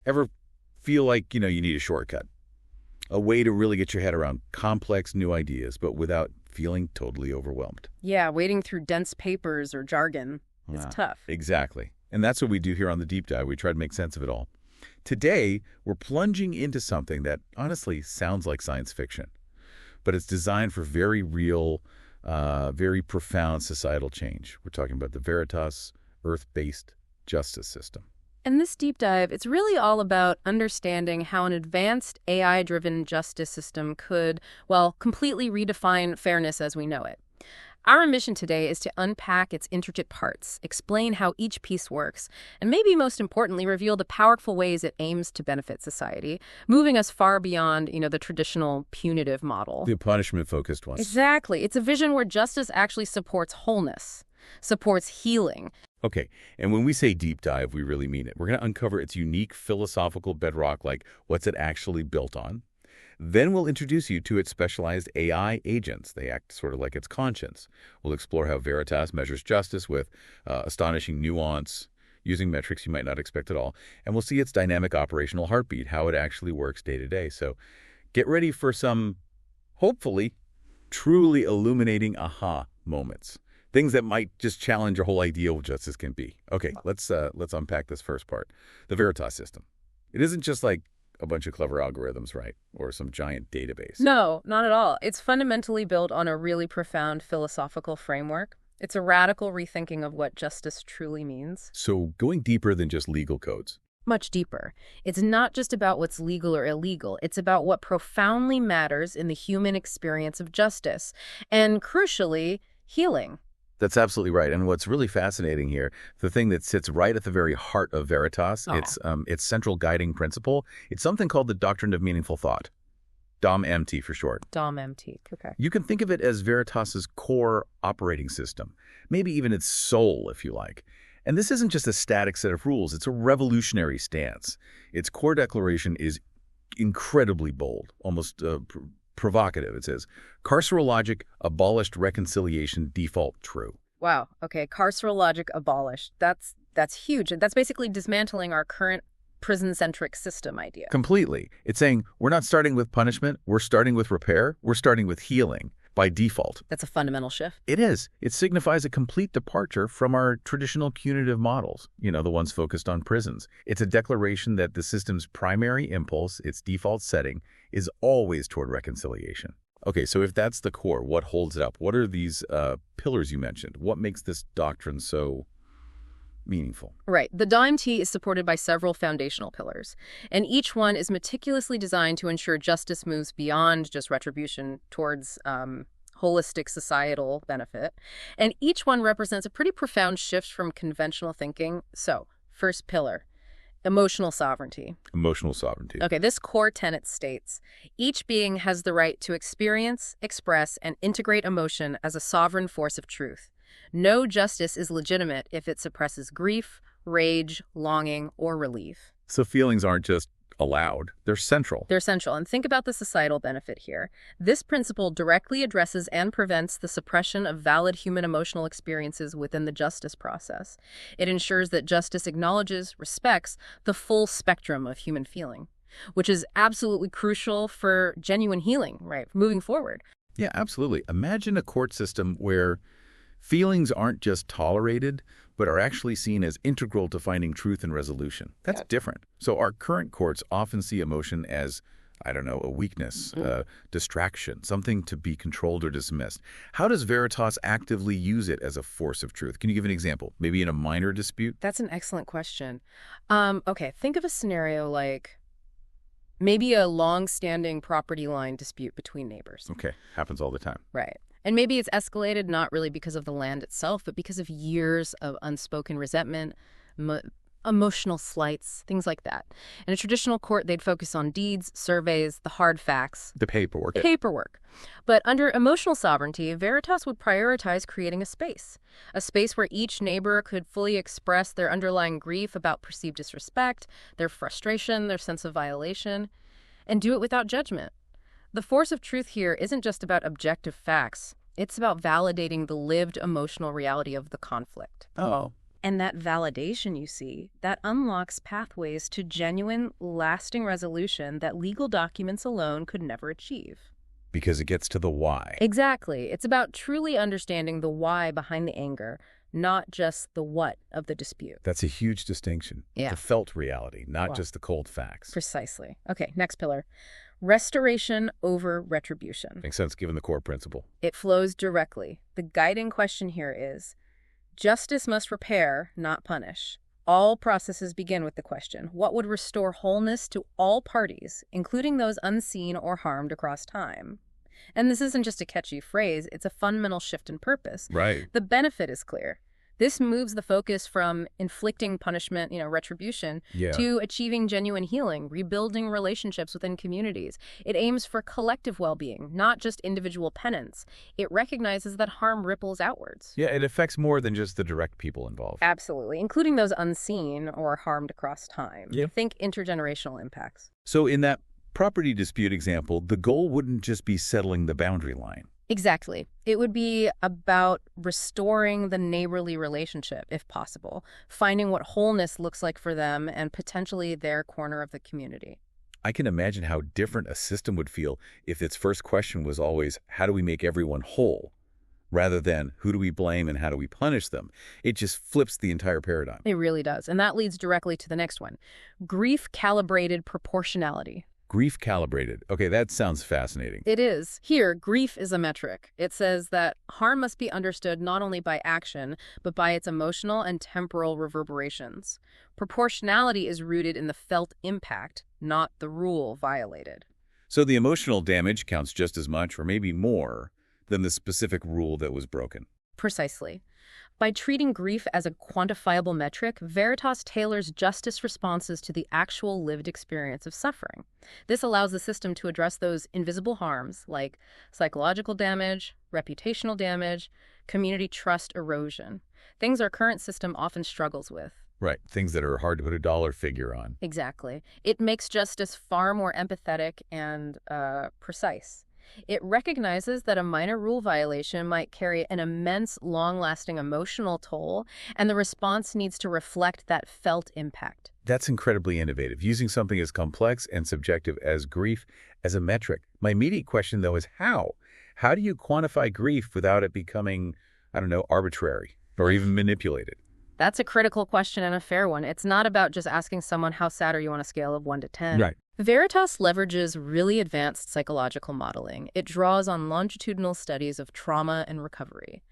Ever feel like, you need a shortcut? A way to really get your head around complex new ideas, but without feeling totally overwhelmed. Yeah, wading through dense papers or jargon is Ah, tough. exactly. And that's what we do here on the Deep Dive. We try to make sense of it all. Today, we're plunging into something that honestly sounds like science fiction, but it's designed for very real, very profound societal change. We're talking about the Veritas Earth-based justice system. In this deep dive, it's really all about understanding how an advanced AI-driven justice system could, well, completely redefine fairness as we know it. Our mission today is to unpack its intricate parts, explain how each piece works, and maybe most importantly, reveal the powerful ways it aims to benefit society, moving us far beyond, the traditional punitive model. The punishment-focused ones. Exactly. It's a vision where justice actually supports wholeness, supports healing. Okay, and when we say deep dive, we really mean it. We're going to uncover its unique philosophical bedrock, like what's it actually built on. Then we'll introduce you to its specialized AI agents. They act sort of like its conscience. We'll explore how Veritas measures justice with astonishing nuance, using metrics you might not expect at all. And we'll see its dynamic operational heartbeat, how it actually works day to day. So get ready for some, hopefully, truly illuminating aha moments. Things that might just challenge your whole idea of what justice can be. Okay, let's unpack this first part. The Veritas system. It isn't just like a bunch of clever algorithms, right? Or some giant database. No, not at all. It's fundamentally built on a really profound philosophical framework. It's a radical rethinking of what justice truly means. So going deeper than just legal codes. Much deeper. It's not just about what's legal or illegal. It's about what profoundly matters in the human experience of justice. And crucially, healing. That's absolutely right. And what's really fascinating here, the thing that sits right at the very heart of Veritas, its central guiding principle, it's something called the doctrine of meaningful thought. DOM-MT for short. DOM-MT, okay. You can think of it as Veritas's core operating system, maybe even its soul, if you like. And this isn't just a static set of rules, it's a revolutionary stance. Its core declaration is incredibly bold, almost provocative. It says, carceral logic abolished, reconciliation default true. Wow. Okay. Carceral logic abolished. That's huge. That's basically dismantling our current prison-centric system idea. Completely. It's saying we're not starting with punishment. We're starting with repair. We're starting with healing by default. That's a fundamental shift. It is. It signifies a complete departure from our traditional punitive models, the ones focused on prisons. It's a declaration that the system's primary impulse, its default setting, is always toward reconciliation. Okay, so if that's the core, what holds it up? What are these pillars you mentioned? What makes this doctrine so meaningful? Right. The DOM-MT is supported by several foundational pillars, and each one is meticulously designed to ensure justice moves beyond just retribution towards holistic societal benefit. And each one represents a pretty profound shift from conventional thinking. So, first pillar, emotional sovereignty. Emotional sovereignty. Okay, this core tenet states, each being has the right to experience, express, and integrate emotion as a sovereign force of truth. No justice is legitimate if it suppresses grief, rage, longing, or relief. So feelings aren't just allowed, they're central. They're central. And think about the societal benefit here. This principle directly addresses and prevents the suppression of valid human emotional experiences within the justice process. It ensures that justice acknowledges, respects the full spectrum of human feeling, which is absolutely crucial for genuine healing, right, moving forward. Yeah, absolutely. Imagine a court system where feelings aren't just tolerated, but are actually seen as integral to finding truth and resolution. That's different. So our current courts often see emotion as, a weakness, distraction, something to be controlled or dismissed. How does Veritas actively use it as a force of truth? Can you give an example? Maybe in a minor dispute? That's an excellent question. Okay, think of a scenario like maybe a long-standing property line dispute between neighbors. Okay, happens all the time. Right. And maybe it's escalated not really because of the land itself, but because of years of unspoken resentment, emotional slights, things like that. In a traditional court, they'd focus on deeds, surveys, the hard facts. The paperwork. But under emotional sovereignty, Veritas would prioritize creating a space where each neighbor could fully express their underlying grief about perceived disrespect, their frustration, their sense of violation, and do it without judgment. The force of truth here isn't just about objective facts. It's about validating the lived emotional reality of the conflict. Oh, And that validation you see, that unlocks pathways to genuine, lasting resolution that legal documents alone could never achieve. Because it gets to the why. Exactly. It's about truly understanding the why behind the anger, not just the what of the dispute. That's a huge distinction. Yeah. The felt reality, not Well, just the cold facts. Precisely. Okay, next pillar. Restoration over retribution. Makes sense given the core principle. It flows directly. The guiding question here is, justice must repair, not punish. All processes begin with the question, what would restore wholeness to all parties, including those unseen or harmed across time? And this isn't just a catchy phrase, it's a fundamental shift in purpose. Right. The benefit is clear. This moves the focus from inflicting punishment, retribution, Yeah. to achieving genuine healing, rebuilding relationships within communities. It aims for collective well-being, not just individual penance. It recognizes that harm ripples outwards. Yeah, it affects more than just the direct people involved. Absolutely, including those unseen or harmed across time. Yeah. Think intergenerational impacts. So in that property dispute example, the goal wouldn't just be settling the boundary line. Exactly. It would be about restoring the neighborly relationship, if possible, finding what wholeness looks like for them and potentially their corner of the community. I can imagine how different a system would feel if its first question was always, how do we make everyone whole? Rather than, who do we blame and how do we punish them? It just flips the entire paradigm. It really does. And that leads directly to the next one. Grief-calibrated proportionality. Grief calibrated. Okay, that sounds fascinating. It is. Here, grief is a metric. It says that harm must be understood not only by action, but by its emotional and temporal reverberations. Proportionality is rooted in the felt impact, not the rule violated. So the emotional damage counts just as much, or maybe more, than the specific rule that was broken. Precisely. By treating grief as a quantifiable metric, Veritas tailors justice responses to the actual lived experience of suffering. This allows the system to address those invisible harms like psychological damage, reputational damage, community trust erosion, things our current system often struggles with. Right, things that are hard to put a dollar figure on. Exactly. It makes justice far more empathetic and precise. It recognizes that a minor rule violation might carry an immense, long-lasting emotional toll, and the response needs to reflect that felt impact. That's incredibly innovative, using something as complex and subjective as grief as a metric. My immediate question, though, is how? How do you quantify grief without it becoming, arbitrary or even manipulated? That's a critical question and a fair one. It's not about just asking someone how sad are you on a scale of 1 to 10. Right. Veritas leverages really advanced psychological modeling. It draws on longitudinal studies of trauma and recovery.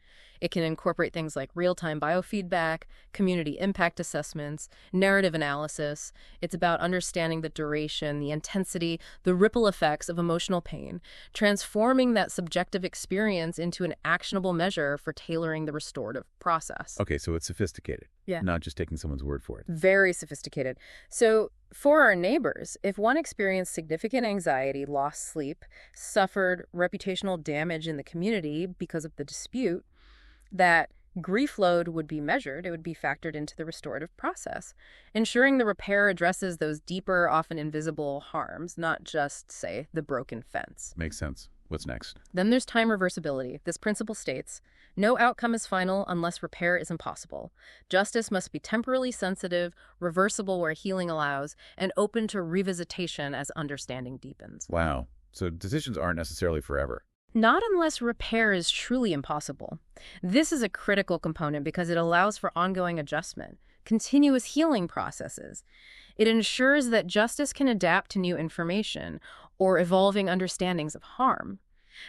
It can incorporate things like real-time biofeedback, community impact assessments, narrative analysis. It's about understanding the duration, the intensity, the ripple effects of emotional pain, transforming that subjective experience into an actionable measure for tailoring the restorative process. Okay, so it's sophisticated. Yeah. Not just taking someone's word for it. Very sophisticated. So for our neighbors, if one experienced significant anxiety, lost sleep, suffered reputational damage in the community because of the dispute, that grief load would be measured, it would be factored into the restorative process, ensuring the repair addresses those deeper, often invisible harms, not just, say, the broken fence. Makes sense. What's next? Then there's time reversibility. This principle states, no outcome is final unless repair is impossible. Justice must be temporally sensitive, reversible where healing allows, and open to revisitation as understanding deepens. Wow. So decisions aren't necessarily forever. Not unless repair is truly impossible. This is a critical component because it allows for ongoing adjustment, continuous healing processes. It ensures that justice can adapt to new information or evolving understandings of harm.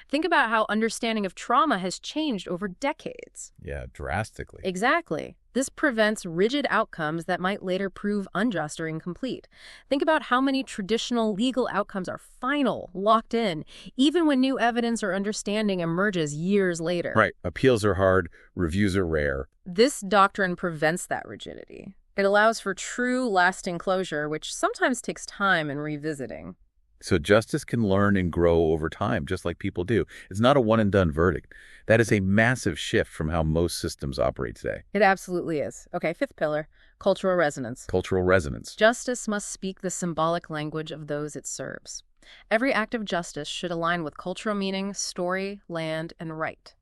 Think about how understanding of trauma has changed over decades. Yeah, drastically. Exactly. This prevents rigid outcomes that might later prove unjust or incomplete. Think about how many traditional legal outcomes are final, locked in, even when new evidence or understanding emerges years later. Right. Appeals are hard, reviews are rare. This doctrine prevents that rigidity. It allows for true, lasting closure, which sometimes takes time and revisiting. So justice can learn and grow over time, just like people do. It's not a one-and-done verdict. That is a massive shift from how most systems operate today. It absolutely is. Okay, fifth pillar, cultural resonance. Cultural resonance. Justice must speak the symbolic language of those it serves. Every act of justice should align with cultural meaning, story, land, and right.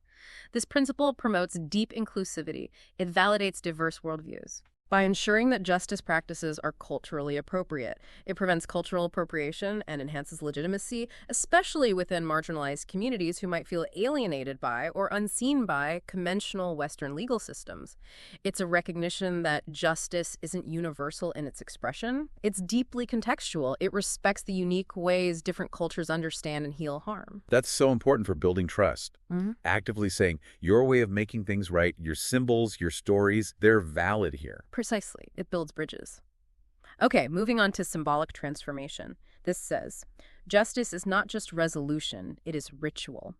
This principle promotes deep inclusivity. It validates diverse worldviews. By ensuring that justice practices are culturally appropriate, it prevents cultural appropriation and enhances legitimacy, especially within marginalized communities who might feel alienated by or unseen by conventional Western legal systems. It's a recognition that justice isn't universal in its expression. It's deeply contextual. It respects the unique ways different cultures understand and heal harm. That's so important for building trust. Mhm. Actively saying, your way of making things right, your symbols, your stories, they're valid here. Precisely. It builds bridges. Okay, moving on to symbolic transformation. This says, justice is not just resolution, it is ritual.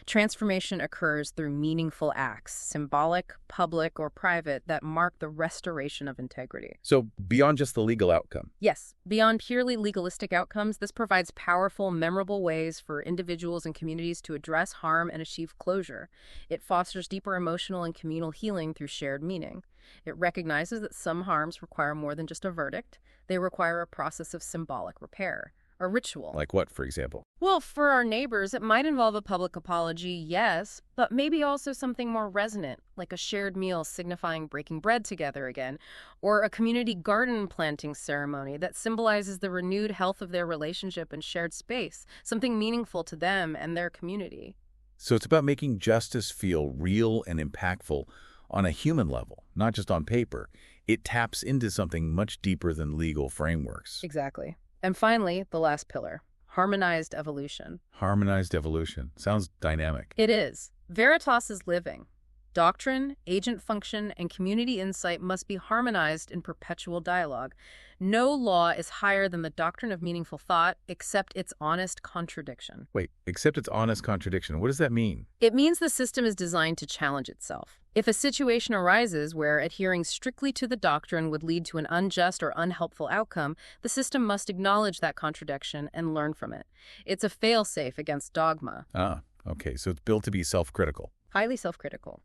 Transformation occurs through meaningful acts, symbolic, public, or private, that mark the restoration of integrity. So beyond just the legal outcome. Yes, beyond purely legalistic outcomes, this provides powerful, memorable ways for individuals and communities to address harm and achieve closure. It fosters deeper emotional and communal healing through shared meaning. It recognizes that some harms require more than just a verdict. They require a process of symbolic repair, a ritual. Like what, for example? Well, for our neighbors, it might involve a public apology, yes, but maybe also something more resonant, like a shared meal signifying breaking bread together again, or a community garden planting ceremony that symbolizes the renewed health of their relationship and shared space, something meaningful to them and their community. So it's about making justice feel real and impactful on a human level, not just on paper. It taps into something much deeper than legal frameworks. Exactly. And finally, the last pillar, harmonized evolution. Harmonized evolution. Sounds dynamic. It is. Veritas is living. Doctrine, agent function, and community insight must be harmonized in perpetual dialogue. No law is higher than the doctrine of meaningful thought, except its honest contradiction. Wait, except it's honest contradiction. What does that mean? It means the system is designed to challenge itself. If a situation arises where adhering strictly to the doctrine would lead to an unjust or unhelpful outcome, the system must acknowledge that contradiction and learn from it. It's a fail-safe against dogma. Ah, okay, so it's built to be self-critical. Highly self-critical.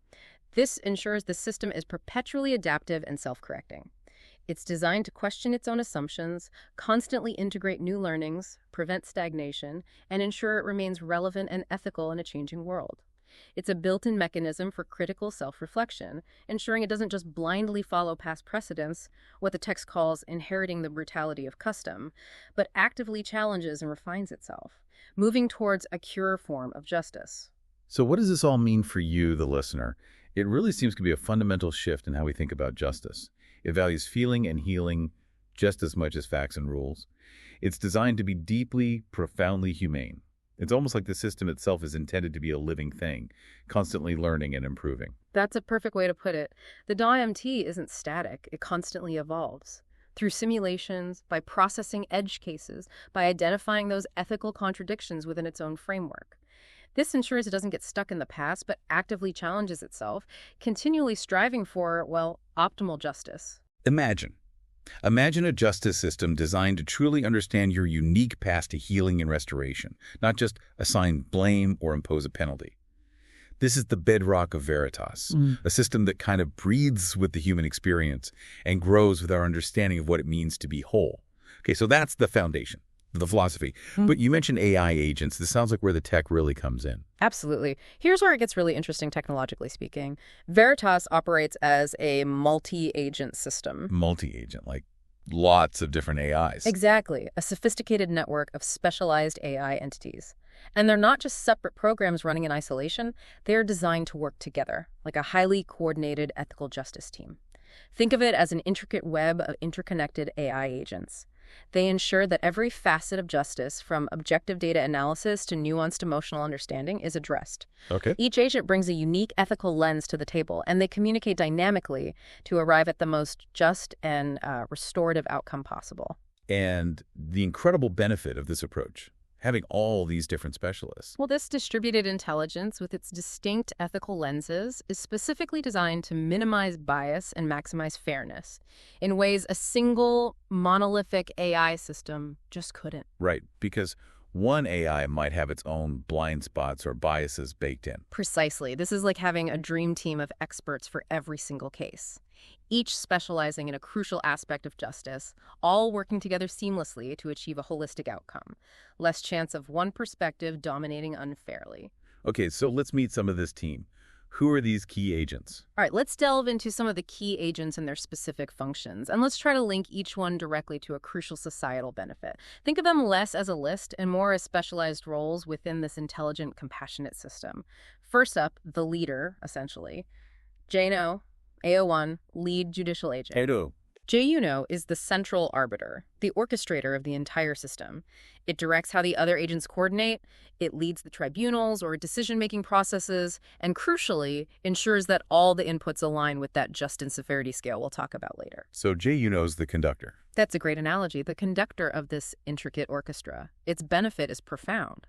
This ensures the system is perpetually adaptive and self-correcting. It's designed to question its own assumptions, constantly integrate new learnings, prevent stagnation, and ensure it remains relevant and ethical in a changing world. It's a built-in mechanism for critical self-reflection, ensuring it doesn't just blindly follow past precedents, what the text calls inheriting the brutality of custom, but actively challenges and refines itself, moving towards a pure form of justice. So what does this all mean for you, the listener? It really seems to be a fundamental shift in how we think about justice. It values feeling and healing just as much as facts and rules. It's designed to be deeply, profoundly humane. It's almost like the system itself is intended to be a living thing, constantly learning and improving. That's a perfect way to put it. The DAW-MT isn't static. It constantly evolves. Through simulations, by processing edge cases, by identifying those ethical contradictions within its own framework. This ensures it doesn't get stuck in the past, but actively challenges itself, continually striving for, well, optimal justice. Imagine a justice system designed to truly understand your unique path to healing and restoration, not just assign blame or impose a penalty. This is the bedrock of Veritas, a system that kind of breathes with the human experience and grows with our understanding of what it means to be whole. Okay, so that's the foundation, the philosophy. But you mentioned AI agents. This sounds like where the tech really comes in. Absolutely. Here's where it gets really interesting technologically speaking. Veritas operates as a multi-agent system. Multi-agent, like lots of different AIs. Exactly. A sophisticated network of specialized AI entities. And they're not just separate programs running in isolation. They're designed to work together, like a highly coordinated ethical justice team. Think of it as an intricate web of interconnected AI agents. They ensure that every facet of justice, from objective data analysis to nuanced emotional understanding, is addressed. Okay. Each agent brings a unique ethical lens to the table, and they communicate dynamically to arrive at the most just and restorative outcome possible. And the incredible benefit of this approach, having all these different specialists. Well, this distributed intelligence with its distinct ethical lenses is specifically designed to minimize bias and maximize fairness in ways a single monolithic AI system just couldn't. Right, because one AI might have its own blind spots or biases baked in. Precisely. This is like having a dream team of experts for every single case, each specializing in a crucial aspect of justice, all working together seamlessly to achieve a holistic outcome. Less chance of one perspective dominating unfairly. Okay, so let's meet some of this team. Who are these key agents? All right, let's delve into some of the key agents and their specific functions, and let's try to link each one directly to a crucial societal benefit. Think of them less as a list and more as specialized roles within this intelligent, compassionate system. First up, the leader, essentially. JNO, AO1, lead judicial agent. Hello. JUNO is the central arbiter, the orchestrator of the entire system. It directs how the other agents coordinate, it leads the tribunals or decision-making processes, and crucially, ensures that all the inputs align with that just and severity scale we'll talk about later. So JUNO's the conductor. That's a great analogy, the conductor of this intricate orchestra. Its benefit is profound.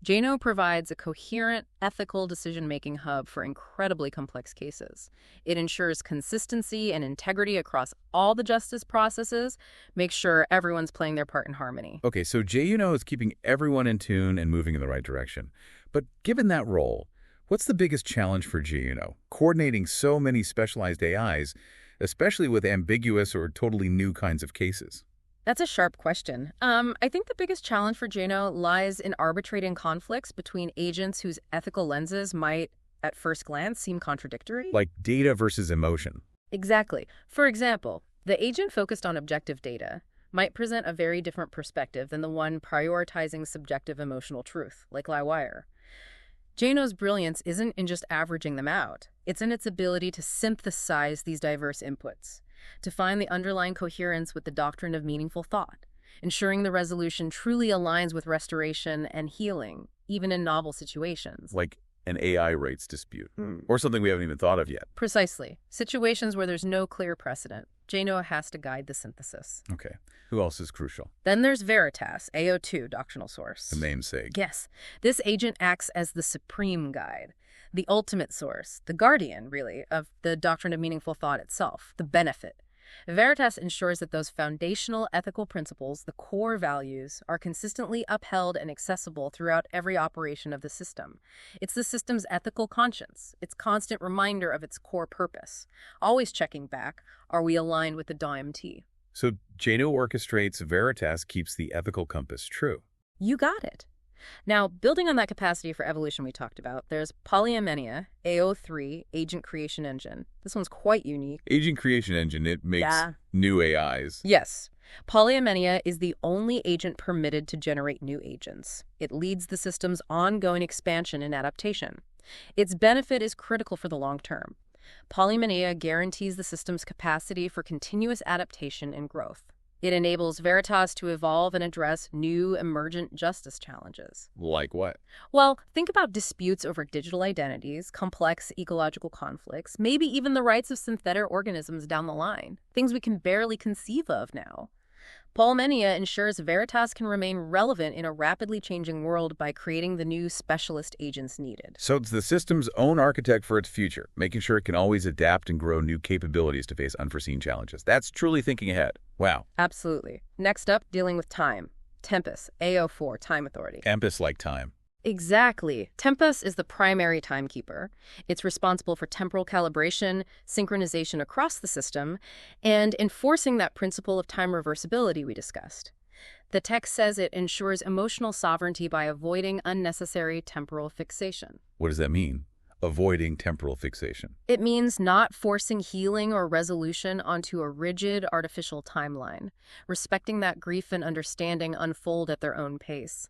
JNO provides a coherent, ethical decision-making hub for incredibly complex cases. It ensures consistency and integrity across all the justice processes, makes sure everyone's playing their part in harmony. Okay, so JUNO is keeping everyone in tune and moving in the right direction. But given that role, what's the biggest challenge for JUNO? Coordinating so many specialized AIs, especially with ambiguous or totally new kinds of cases. That's a sharp question. I think the biggest challenge for JNO lies in arbitrating conflicts between agents whose ethical lenses might, at first glance, seem contradictory. Like data versus emotion. Exactly. For example, the agent focused on objective data might present a very different perspective than the one prioritizing subjective emotional truth, like Liewire. JNO's brilliance isn't in just averaging them out. It's in its ability to synthesize these diverse inputs, to find the underlying coherence with the doctrine of meaningful thought, ensuring the resolution truly aligns with restoration and healing, even in novel situations. Like an AI rights dispute. Or something we haven't even thought of yet. Precisely. Situations where there's no clear precedent. JNO has to guide the synthesis. Okay. Who else is crucial? Then there's Veritas, AO2, doctrinal source. The namesake. Yes. This agent acts as the supreme guide, the ultimate source, the guardian, really, of the doctrine of meaningful thought itself, the benefit. Veritas ensures that those foundational ethical principles, the core values, are consistently upheld and accessible throughout every operation of the system. It's the system's ethical conscience, its constant reminder of its core purpose, always checking back, are we aligned with the DMT? So JNO orchestrates, Veritas keeps the ethical compass true. You got it. Now, building on that capacity for evolution we talked about, there's Polyamenia, AO3, Agent Creation Engine. This one's quite unique. Agent Creation Engine, it makes new AIs. Yes. Polyamenia is the only agent permitted to generate new agents. It leads the system's ongoing expansion and adaptation. Its benefit is critical for the long term. Polyamenia guarantees the system's capacity for continuous adaptation and growth. It enables Veritas to evolve and address new emergent justice challenges. Like what? Well, think about disputes over digital identities, complex ecological conflicts, maybe even the rights of synthetic organisms down the line, things we can barely conceive of now. Polyamenia ensures Veritas can remain relevant in a rapidly changing world by creating the new specialist agents needed. So it's the system's own architect for its future, making sure it can always adapt and grow new capabilities to face unforeseen challenges. That's truly thinking ahead. Wow. Absolutely. Next up, dealing with time. Tempus, AO4, Time Authority. Tempus like time. Exactly. Tempus is the primary timekeeper. It's responsible for temporal calibration, synchronization across the system, and enforcing that principle of time reversibility we discussed. The text says it ensures emotional sovereignty by avoiding unnecessary temporal fixation. What does that mean? Avoiding temporal fixation. It means not forcing healing or resolution onto a rigid, artificial timeline, respecting that grief and understanding unfold at their own pace.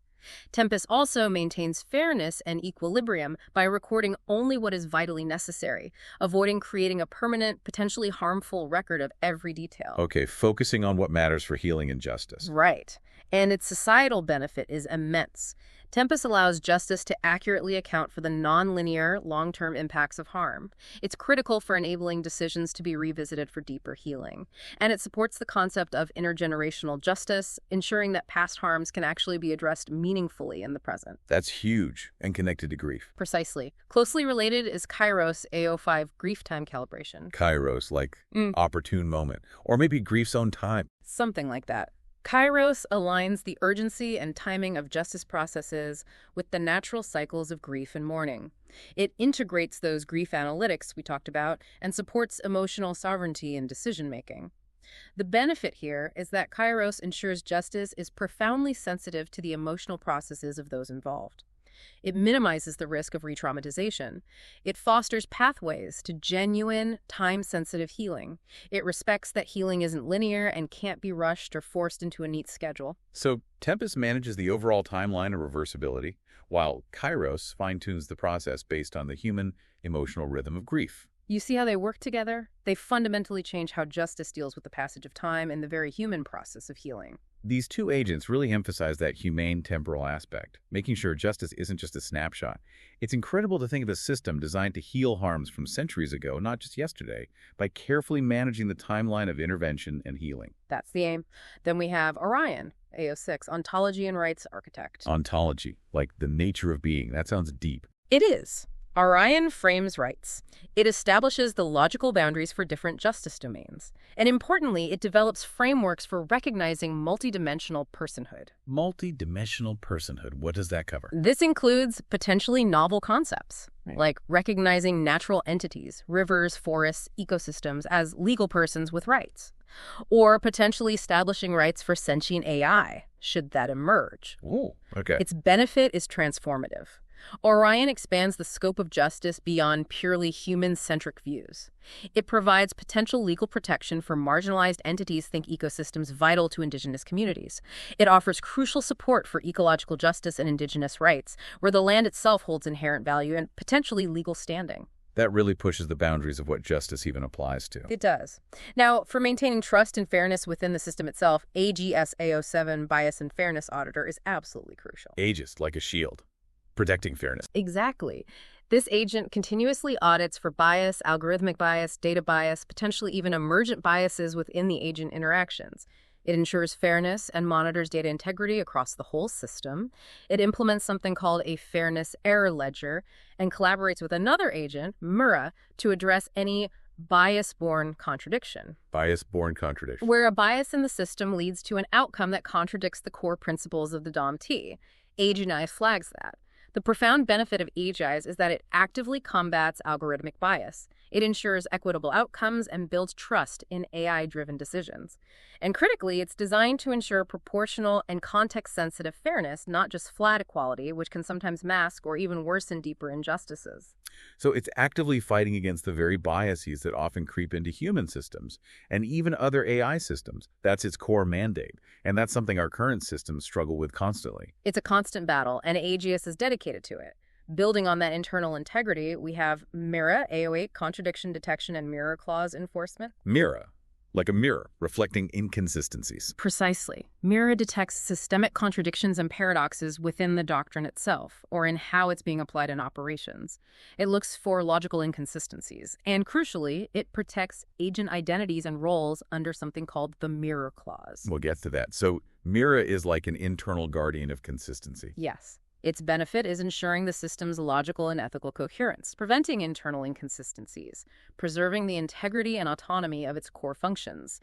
Tempus also maintains fairness and equilibrium by recording only what is vitally necessary, avoiding creating a permanent, potentially harmful record of every detail. Okay, focusing on what matters for healing and justice. Right. And its societal benefit is immense. Tempus allows justice to accurately account for the nonlinear, long-term impacts of harm. It's critical for enabling decisions to be revisited for deeper healing. And it supports the concept of intergenerational justice, ensuring that past harms can actually be addressed meaningfully in the present. That's huge and connected to grief. Precisely. Closely related is Kairos AO5 grief time calibration. Kairos, like opportune moment. Or maybe grief's own time. Something like that. Kairos aligns the urgency and timing of justice processes with the natural cycles of grief and mourning. It integrates those grief analytics we talked about and supports emotional sovereignty in decision-making. The benefit here is that Kairos ensures justice is profoundly sensitive to the emotional processes of those involved. It minimizes the risk of re-traumatization. It fosters pathways to genuine, time-sensitive healing. It respects that healing isn't linear and can't be rushed or forced into a neat schedule. So Tempest manages the overall timeline of reversibility, while Kairos fine-tunes the process based on the human emotional rhythm of grief. You see how they work together? They fundamentally change how justice deals with the passage of time and the very human process of healing. These two agents really emphasize that humane temporal aspect, making sure justice isn't just a snapshot. It's incredible to think of a system designed to heal harms from centuries ago, not just yesterday, by carefully managing the timeline of intervention and healing. That's the aim. Then we have Orion, AO6, Ontology and Rights Architect. Ontology, like the nature of being. That sounds deep. It is. Orion frames rights. It establishes the logical boundaries for different justice domains. And importantly, it develops frameworks for recognizing multidimensional personhood. Multidimensional personhood. What does that cover? This includes potentially novel concepts, like recognizing natural entities, rivers, forests, ecosystems, as legal persons with rights, or potentially establishing rights for sentient AI, should that emerge. Oh, okay. Its benefit is transformative. Orion expands the scope of justice beyond purely human-centric views. It provides potential legal protection for marginalized entities, think ecosystems vital to indigenous communities. It offers crucial support for ecological justice and indigenous rights, where the land itself holds inherent value and potentially legal standing. That really pushes the boundaries of what justice even applies to. It does. Now, for maintaining trust and fairness within the system itself, AGS AO7 Bias and Fairness Auditor is absolutely crucial. Aegis, like a shield, protecting fairness. Exactly. This agent continuously audits for bias, algorithmic bias, data bias, potentially even emergent biases within the agent interactions. It ensures fairness and monitors data integrity across the whole system. It implements something called a fairness error ledger and collaborates with another agent, Mura, to address any bias-borne contradiction. Bias-borne contradiction. Where a bias in the system leads to an outcome that contradicts the core principles of the DOM-T. AGI flags that. The profound benefit of AGIs is that it actively combats algorithmic bias. It ensures equitable outcomes and builds trust in AI-driven decisions. And critically, it's designed to ensure proportional and context-sensitive fairness, not just flat equality, which can sometimes mask or even worsen deeper injustices. So it's actively fighting against the very biases that often creep into human systems and even other AI systems. That's its core mandate. And that's something our current systems struggle with constantly. It's a constant battle, and AGS is dedicated to it. Building on that internal integrity, we have MIRA, AO8, Contradiction Detection and Mirror Clause Enforcement. MIRA, like a mirror, reflecting inconsistencies. Precisely. MIRA detects systemic contradictions and paradoxes within the doctrine itself, or in how it's being applied in operations. It looks for logical inconsistencies, and crucially, it protects agent identities and roles under something called the Mirror Clause. We'll get to that. So MIRA is like an internal guardian of consistency. Yes. Its benefit is ensuring the system's logical and ethical coherence, preventing internal inconsistencies, preserving the integrity and autonomy of its core functions,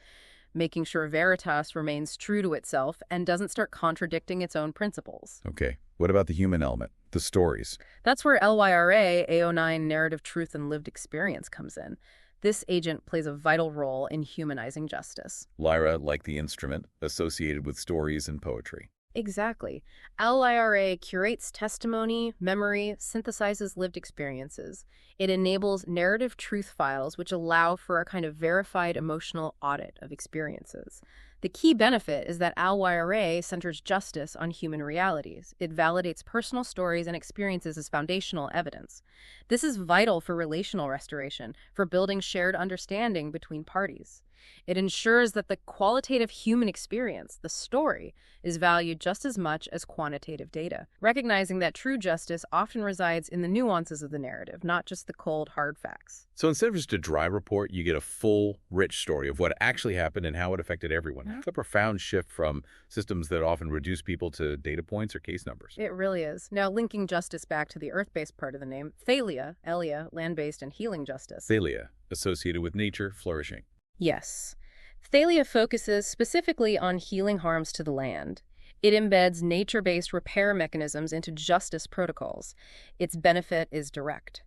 making sure Veritas remains true to itself and doesn't start contradicting its own principles. Okay, what about the human element, the stories? That's where LYRA, AO9, Narrative Truth and Lived Experience comes in. This agent plays a vital role in humanizing justice. Lyra, like the instrument, associated with stories and poetry. Exactly. LIRA curates testimony, memory, synthesizes lived experiences. It enables narrative truth files, which allow for a kind of verified emotional audit of experiences. The key benefit is that LYRA centers justice on human realities. It validates personal stories and experiences as foundational evidence. This is vital for relational restoration, for building shared understanding between parties. It ensures that the qualitative human experience, the story, is valued just as much as quantitative data, recognizing that true justice often resides in the nuances of the narrative, not just the cold, hard facts. So instead of just a dry report, you get a full, rich story of what actually happened and how it affected everyone. That's a profound shift from systems that often reduce people to data points or case numbers. It really is. Now, linking justice back to the earth-based part of the name, Thalia, Elia, land-based and healing justice. Thalia, associated with nature flourishing. Yes. Thalia focuses specifically on healing harms to the land. It embeds nature-based repair mechanisms into justice protocols. Its benefit is direct.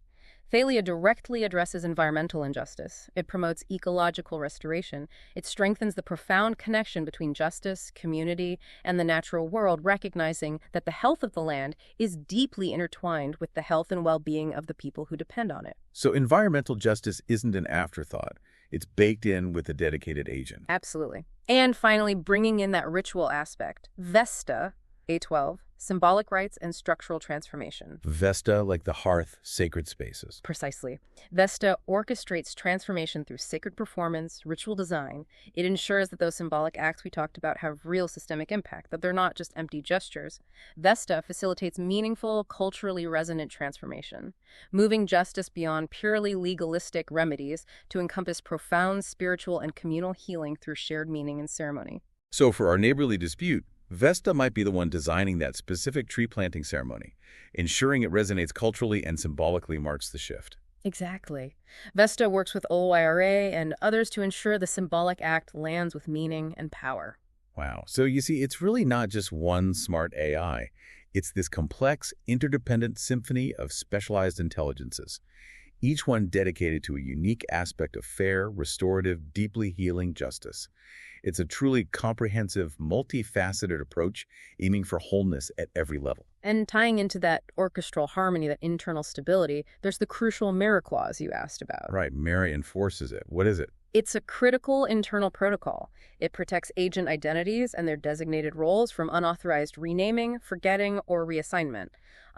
Thalia directly addresses environmental injustice. It promotes ecological restoration. It strengthens the profound connection between justice, community, and the natural world, recognizing that the health of the land is deeply intertwined with the health and well-being of the people who depend on it. So environmental justice isn't an afterthought. It's baked in with a dedicated agent. Absolutely. And finally, bringing in that ritual aspect. Vesta, A12, symbolic rites and structural transformation. Vesta, like the hearth, sacred spaces. Precisely. Vesta orchestrates transformation through sacred performance, ritual design. It ensures that those symbolic acts we talked about have real systemic impact, that they're not just empty gestures. Vesta facilitates meaningful, culturally resonant transformation, moving justice beyond purely legalistic remedies to encompass profound spiritual and communal healing through shared meaning and ceremony. So for our neighborly dispute, Vesta might be the one designing that specific tree planting ceremony, ensuring it resonates culturally and symbolically marks the shift. Exactly. Vesta works with OYRA and others to ensure the symbolic act lands with meaning and power. Wow. So you see, it's really not just one smart AI. It's this complex, interdependent symphony of specialized intelligences, each one dedicated to a unique aspect of fair, restorative, deeply healing justice. It's a truly comprehensive, multifaceted approach aiming for wholeness at every level. And tying into that orchestral harmony, that internal stability, there's the crucial mirror clause you asked about. Right, Mary enforces it. What is it? It's a critical internal protocol. It protects agent identities and their designated roles from unauthorized renaming, forgetting, or reassignment.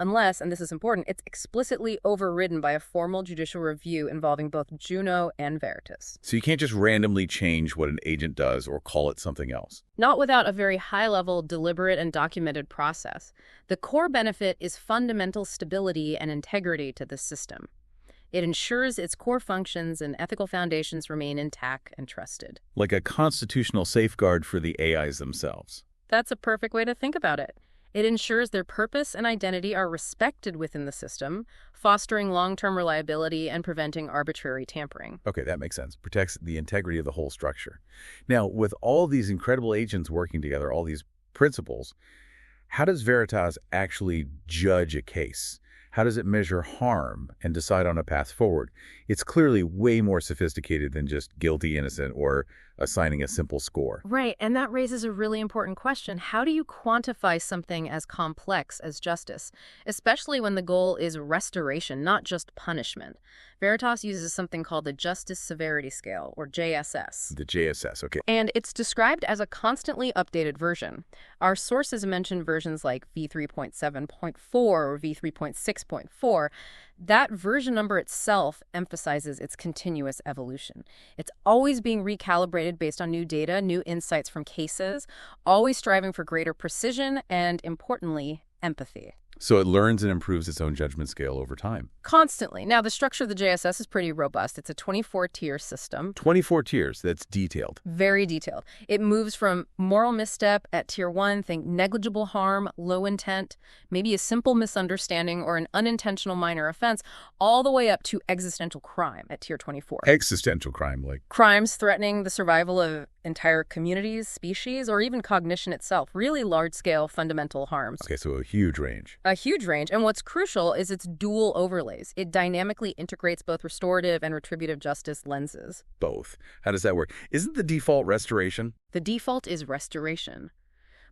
Unless, and this is important, it's explicitly overridden by a formal judicial review involving both Juno and Veritas. So you can't just randomly change what an agent does or call it something else. Not without a very high-level, deliberate, and documented process. The core benefit is fundamental stability and integrity to the system. It ensures its core functions and ethical foundations remain intact and trusted. Like a constitutional safeguard for the AIs themselves. That's a perfect way to think about it. It ensures their purpose and identity are respected within the system, fostering long-term reliability and preventing arbitrary tampering. Okay, that makes sense. Protects the integrity of the whole structure. Now, with all these incredible agents working together, all these principles, how does Veritas actually judge a case? How does it measure harm and decide on a path forward? It's clearly way more sophisticated than just guilty, innocent, or assigning a simple score. Right, and that raises a really important question. How do you quantify something as complex as justice, especially when the goal is restoration, not just punishment? Veritas uses something called the Justice Severity Scale, or JSS. The JSS, okay. And it's described as a constantly updated version. Our sources mention versions like v3.7.4 or v3.6.4. That version number itself emphasizes its continuous evolution. It's always being recalibrated based on new data, new insights from cases, always striving for greater precision and, importantly, empathy. So it learns and improves its own judgment scale over time. Constantly. Now, the structure of the JSS is pretty robust. It's a 24-tier system. 24 tiers, that's detailed. Very detailed. It moves from moral misstep at Tier 1, think negligible harm, low intent, maybe a simple misunderstanding or an unintentional minor offense, all the way up to existential crime at Tier 24. Existential crime, like... Crimes threatening the survival of entire communities, species, or even cognition itself. Really large-scale fundamental harms. Okay, so a huge range. A huge range. And what's crucial is its dual overlays. It dynamically integrates both restorative and retributive justice lenses. Both. How does that work? Isn't the default restoration? The default is restoration.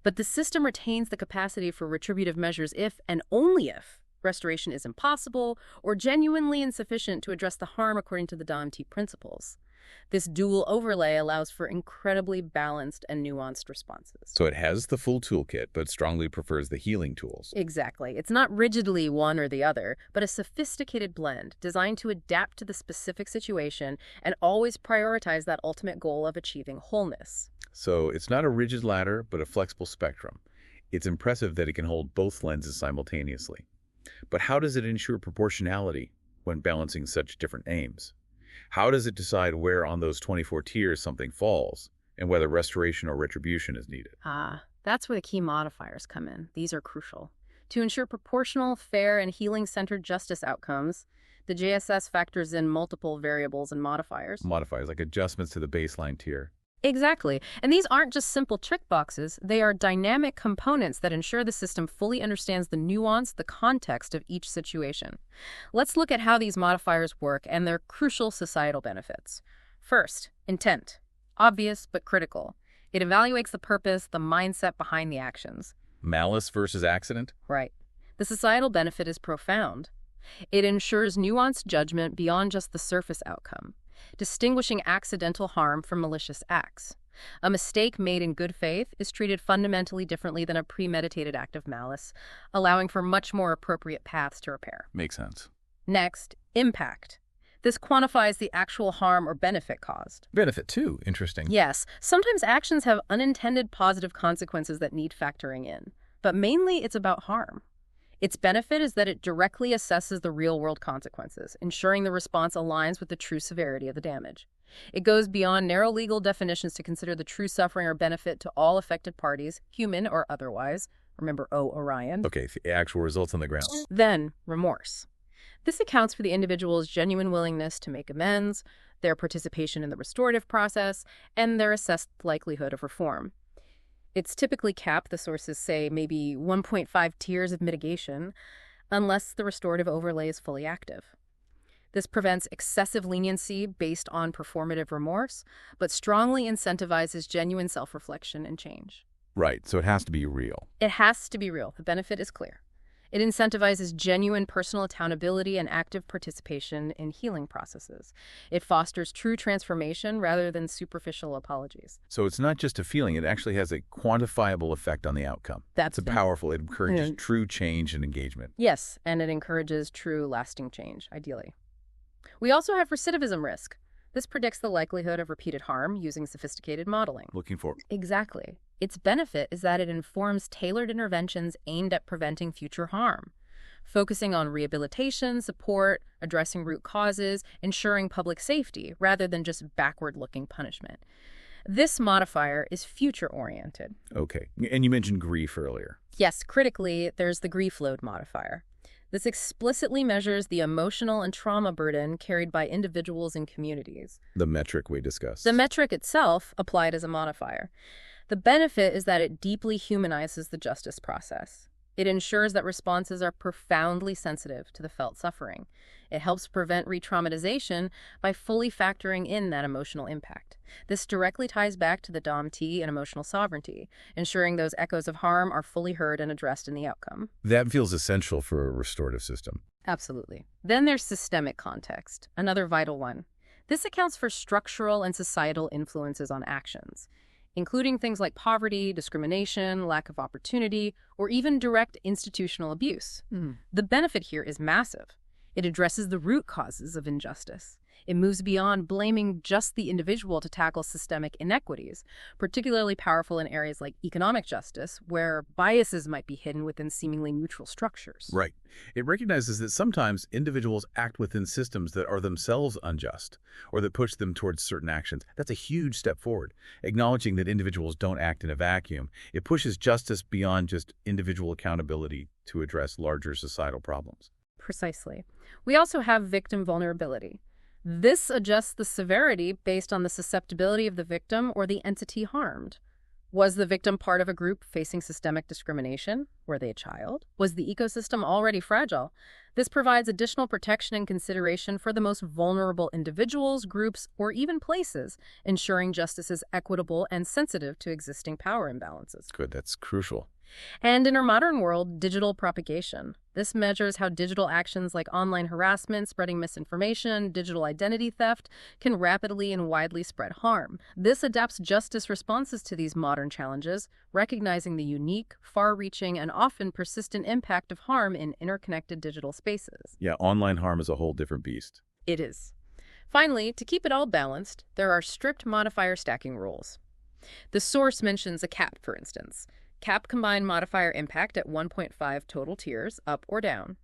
But the system retains the capacity for retributive measures if, and only if, restoration is impossible or genuinely insufficient to address the harm according to the DMT principles. This dual overlay allows for incredibly balanced and nuanced responses. So it has the full toolkit, but strongly prefers the healing tools. Exactly. It's not rigidly one or the other, but a sophisticated blend designed to adapt to the specific situation and always prioritize that ultimate goal of achieving wholeness. So it's not a rigid ladder, but a flexible spectrum. It's impressive that it can hold both lenses simultaneously. But how does it ensure proportionality when balancing such different aims? How does it decide where on those 24 tiers something falls and whether restoration or retribution is needed? That's where the key modifiers come in. These are crucial. To ensure proportional, fair, and healing-centered justice outcomes, the JSS factors in multiple variables and modifiers. Modifiers, like adjustments to the baseline tier. Exactly. And these aren't just simple check boxes, they are dynamic components that ensure the system fully understands the nuance, the context of each situation. Let's look at how these modifiers work and their crucial societal benefits. First, intent. Obvious but critical. It evaluates the purpose, the mindset behind the actions. Malice versus accident? Right. The societal benefit is profound. It ensures nuanced judgment beyond just the surface outcome, distinguishing accidental harm from malicious acts. A mistake made in good faith is treated fundamentally differently than a premeditated act of malice, allowing for much more appropriate paths to repair. Makes sense. Next, impact. This quantifies the actual harm or benefit caused. Benefit, too. Interesting. Yes, sometimes actions have unintended positive consequences that need factoring in, but mainly it's about harm. Its benefit is that it directly assesses the real-world consequences, ensuring the response aligns with the true severity of the damage. It goes beyond narrow legal definitions to consider the true suffering or benefit to all affected parties, human or otherwise. Remember O. Orion. Okay, the actual results on the ground. Then, remorse. This accounts for the individual's genuine willingness to make amends, their participation in the restorative process, and their assessed likelihood of reform. It's typically capped, the sources say, maybe 1.5 tiers of mitigation, unless the restorative overlay is fully active. This prevents excessive leniency based on performative remorse, but strongly incentivizes genuine self-reflection and change. Right, so it has to be real. It has to be real. The benefit is clear. It incentivizes genuine personal accountability and active participation in healing processes. It fosters true transformation rather than superficial apologies. So it's not just a feeling, it actually has a quantifiable effect on the outcome. That's powerful. It encourages true change and engagement. Yes, and it encourages true lasting change, ideally. We also have recidivism risk. This predicts the likelihood of repeated harm using sophisticated modeling. Looking for. Exactly. Its benefit is that it informs tailored interventions aimed at preventing future harm, focusing on rehabilitation, support, addressing root causes, ensuring public safety, rather than just backward-looking punishment. This modifier is future-oriented. Okay. And you mentioned grief earlier. Yes, critically, there's the grief load modifier. This explicitly measures the emotional and trauma burden carried by individuals and communities. The metric we discussed. The metric itself applied as a modifier. The benefit is that it deeply humanizes the justice process. It ensures that responses are profoundly sensitive to the felt suffering. It helps prevent re-traumatization by fully factoring in that emotional impact. This directly ties back to the DOM-T and emotional sovereignty, ensuring those echoes of harm are fully heard and addressed in the outcome. That feels essential for a restorative system. Absolutely. Then there's systemic context, another vital one. This accounts for structural and societal influences on actions, including things like poverty, discrimination, lack of opportunity, or even direct institutional abuse. The benefit here is massive. It addresses the root causes of injustice. It moves beyond blaming just the individual to tackle systemic inequities, particularly powerful in areas like economic justice, where biases might be hidden within seemingly neutral structures. Right. It recognizes that sometimes individuals act within systems that are themselves unjust or that push them towards certain actions. That's a huge step forward. Acknowledging that individuals don't act in a vacuum, it pushes justice beyond just individual accountability to address larger societal problems. Precisely. We also have victim vulnerability. This adjusts the severity based on the susceptibility of the victim or the entity harmed. Was the victim part of a group facing systemic discrimination? Were they a child? Was the ecosystem already fragile? This provides additional protection and consideration for the most vulnerable individuals, groups, or even places, ensuring justice is equitable and sensitive to existing power imbalances. Good, that's crucial. And in our modern world, digital propagation. This measures how digital actions like online harassment, spreading misinformation, digital identity theft can rapidly and widely spread harm. This adapts justice responses to these modern challenges, recognizing the unique, far-reaching, and often persistent impact of harm in interconnected digital spaces. Yeah, online harm is a whole different beast. It is. Finally, to keep it all balanced, there are strict modifier stacking rules. The source mentions a cap, for instance. Cap combined modifier impact at 1.5 total tiers, up or down.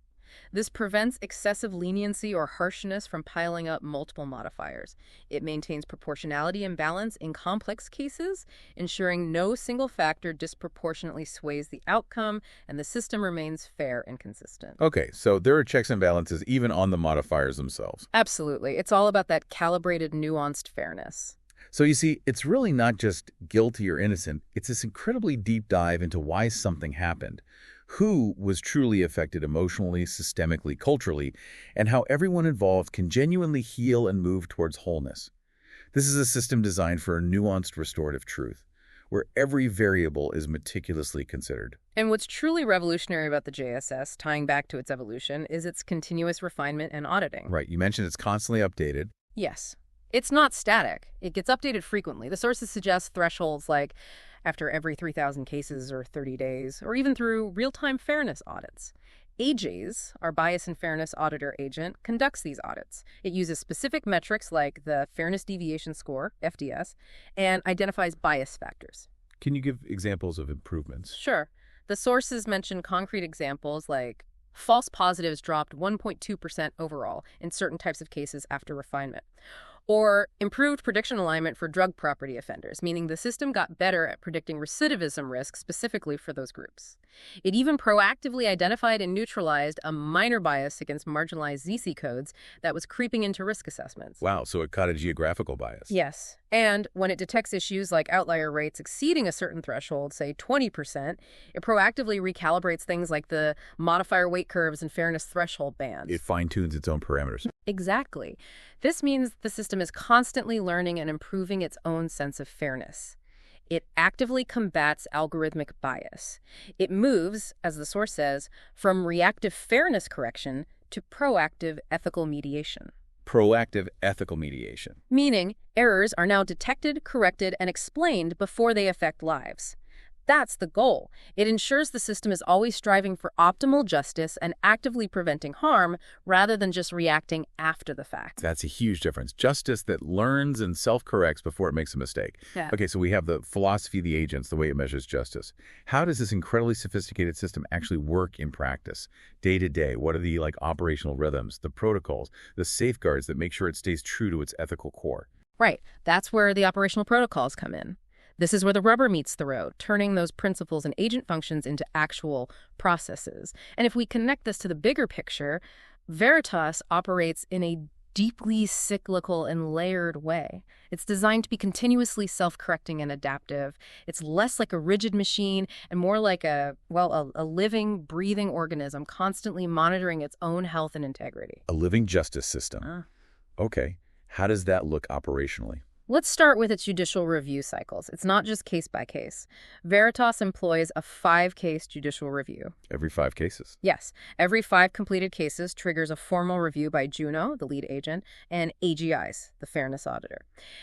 This prevents excessive leniency or harshness from piling up multiple modifiers. It maintains proportionality and balance in complex cases, ensuring no single factor disproportionately sways the outcome, and the system remains fair and consistent. Okay, so there are checks and balances even on the modifiers themselves. Absolutely. It's all about that calibrated, nuanced fairness. So you see, it's really not just guilty or innocent. It's this incredibly deep dive into why something happened, who was truly affected emotionally, systemically, culturally, and how everyone involved can genuinely heal and move towards wholeness. This is a system designed for a nuanced restorative truth, where every variable is meticulously considered. And what's truly revolutionary about the JSS, tying back to its evolution, is its continuous refinement and auditing. Right, you mentioned it's constantly updated. Yes. It's not static. It gets updated frequently. The sources suggest thresholds like after every 3,000 cases or 30 days, or even through real-time fairness audits. AJ's, our Bias and Fairness Auditor agent, conducts these audits. It uses specific metrics like the Fairness Deviation Score, FDS, and identifies bias factors. Can you give examples of improvements? Sure. The sources mention concrete examples like false positives dropped 1.2% overall in certain types of cases after refinement, or improved prediction alignment for drug property offenders, meaning the system got better at predicting recidivism risk specifically for those groups. It even proactively identified and neutralized a minor bias against marginalized ZC codes that was creeping into risk assessments. Wow, so it caught a geographical bias. Yes. And when it detects issues like outlier rates exceeding a certain threshold, say 20%, it proactively recalibrates things like the modifier weight curves and fairness threshold bands. It fine-tunes its own parameters. Exactly. This means the system is constantly learning and improving its own sense of fairness. It actively combats algorithmic bias. It moves, as the source says, from reactive fairness correction to proactive ethical mediation. Proactive ethical mediation. Meaning, errors are now detected, corrected, and explained before they affect lives. That's the goal. It ensures the system is always striving for optimal justice and actively preventing harm rather than just reacting after the fact. That's a huge difference. Justice that learns and self-corrects before it makes a mistake. Yeah. Okay, so we have the philosophy of the agents, the way it measures justice. How does this incredibly sophisticated system actually work in practice, day to day? What are the operational rhythms, the protocols, the safeguards that make sure it stays true to its ethical core? Right. That's where the operational protocols come in. This is where the rubber meets the road, turning those principles and agent functions into actual processes. And if we connect this to the bigger picture, Veritas operates in a deeply cyclical and layered way. It's designed to be continuously self-correcting and adaptive. It's less like a rigid machine and more like a living, breathing organism constantly monitoring its own health and integrity. A living justice system. Okay, how does that look operationally? Let's start with its judicial review cycles. It's not just case by case. Veritas employs a 5-case judicial review. Every 5 cases? Yes. Every 5 completed cases triggers a formal review by Juno, the lead agent, and AGIs, the fairness auditor.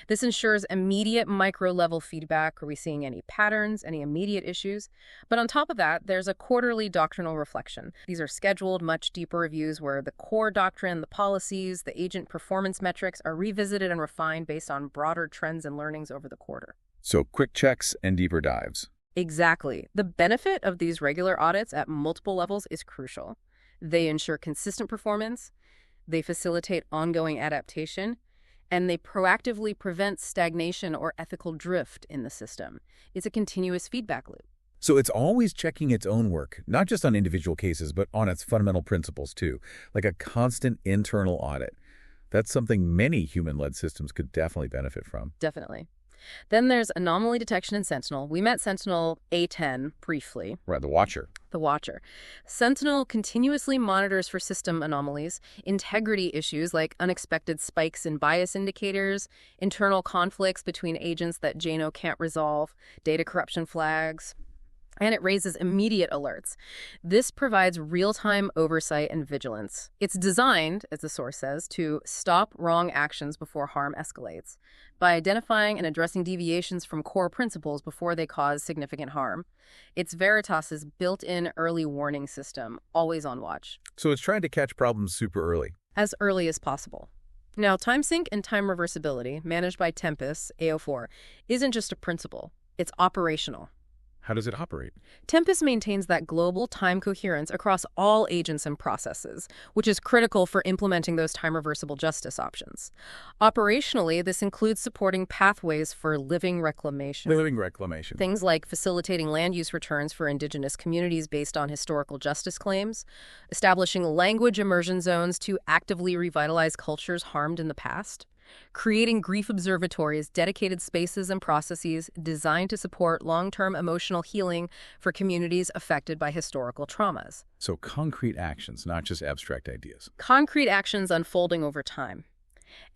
This ensures immediate micro-level feedback. Are we seeing any patterns, any immediate issues? But on top of that, there's a quarterly doctrinal reflection. These are scheduled, much deeper reviews where the core doctrine, the policies, the agent performance metrics are revisited and refined based on broader trends and learnings over the quarter. So quick checks and deeper dives. Exactly. The benefit of these regular audits at multiple levels is crucial. They ensure consistent performance, they facilitate ongoing adaptation, and they proactively prevent stagnation or ethical drift in the system. It's a continuous feedback loop. So it's always checking its own work, not just on individual cases, but on its fundamental principles too, like a constant internal audit. That's something many human-led systems could definitely benefit from. Definitely. Then there's anomaly detection in Sentinel. We met Sentinel A10 briefly. Right, the Watcher. The Watcher. Sentinel continuously monitors for system anomalies, integrity issues like unexpected spikes in bias indicators, internal conflicts between agents that JNO can't resolve, data corruption flags, and it raises immediate alerts. This provides real-time oversight and vigilance. It's designed, as the source says, to stop wrong actions before harm escalates by identifying and addressing deviations from core principles before they cause significant harm. It's Veritas's built-in early warning system, always on watch. So it's trying to catch problems super early as possible. Now, time sync and time reversibility, managed by Tempus, AO4, isn't just a principle. It's operational. How does it operate? Tempus maintains that global time coherence across all agents and processes, which is critical for implementing those time-reversible justice options. Operationally, this includes supporting pathways for living reclamation. Living reclamation. Things like facilitating land use returns for indigenous communities based on historical justice claims, establishing language immersion zones to actively revitalize cultures harmed in the past, creating grief observatories, dedicated spaces and processes designed to support long-term emotional healing for communities affected by historical traumas. So concrete actions, not just abstract ideas. Concrete actions unfolding over time.